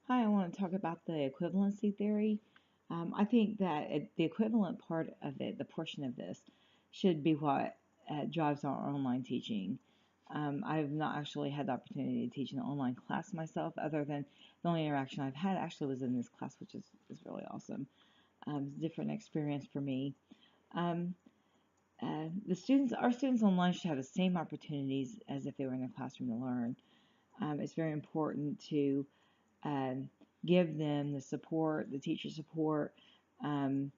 Hi, I want to talk about the equivalency theory. I think that the equivalent part of it, the portion of this, should be what drives our online teaching. I've not actually had the opportunity to teach an online class myself, other than the only interaction I've had actually was in this class, which is really awesome. It's a different experience for me. Um, our students online should have the same opportunities as if they were in a classroom to learn. It's very important to um, give them the support, the teacher support, um,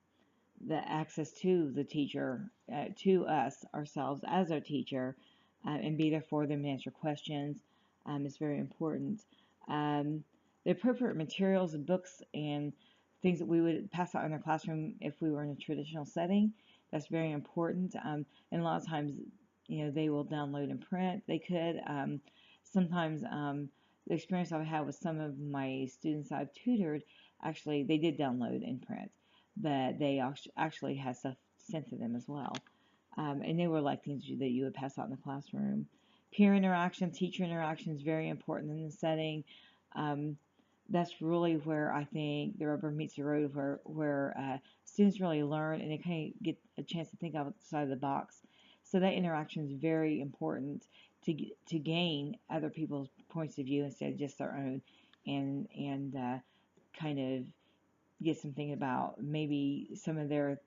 the access to the teacher, to us ourselves as our teacher, and be there for them and answer questions. Is very important. Um, the appropriate materials and books and things that we would pass out in our classroom if we were in a traditional setting. That's very important. And a lot of times, they will download and print. They could. Sometimes the experience I've had with some of my students I've tutored, actually, they did download and print, but they actually had stuff sent to them as well. And they were like things that you would pass out in the classroom. Peer interaction, teacher interaction is very important in the setting. Um, that's really where I think the rubber meets the road, where students really learn and they kind of get a chance to think outside the box. So that interaction is very important to gain other people's points of view instead of just their own, and kind of get some thinking about maybe some of their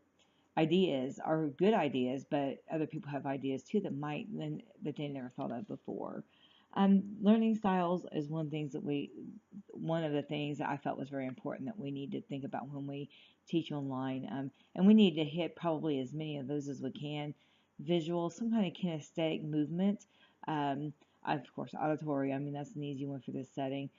ideas are good ideas, but other people have ideas too that they never thought of before. Learning styles is one of the things that I felt was very important that we need to think about when we teach online. And we need to hit probably as many of those as we can. Visual, some kind of kinesthetic movement. Um, of course, auditory. I mean, that's an easy one for this setting.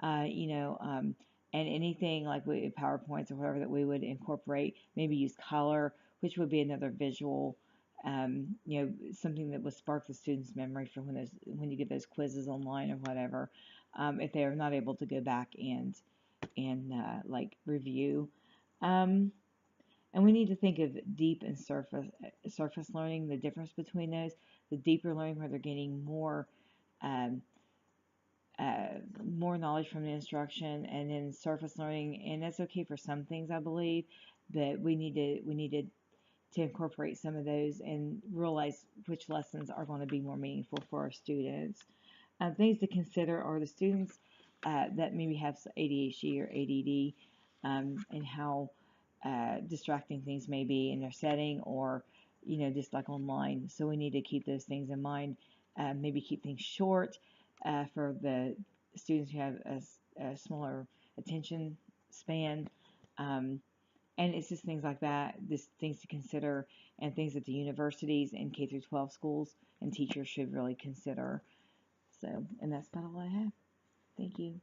Uh, you know, um, and anything like PowerPoints or whatever that we would incorporate, maybe use color, which would be another visual, something that would spark the student's memory for when you get those quizzes online or whatever, if they are not able to go back and like review. Um, and we need to think of deep and surface learning, the difference between those. The deeper learning where they're getting um, more knowledge from the instruction, and then surface learning, and that's okay for some things, I believe, but we need to incorporate some of those and realize which lessons are going to be more meaningful for our students. Things to consider are the students that maybe have ADHD or ADD, and how distracting things may be in their setting, or just like online. So we need to keep those things in mind. Maybe keep things short for the students who have a smaller attention span. Um, and it's just things like that, just things to consider, and things that the universities and K through 12 schools and teachers should really consider. So, and that's about all I have. Thank you.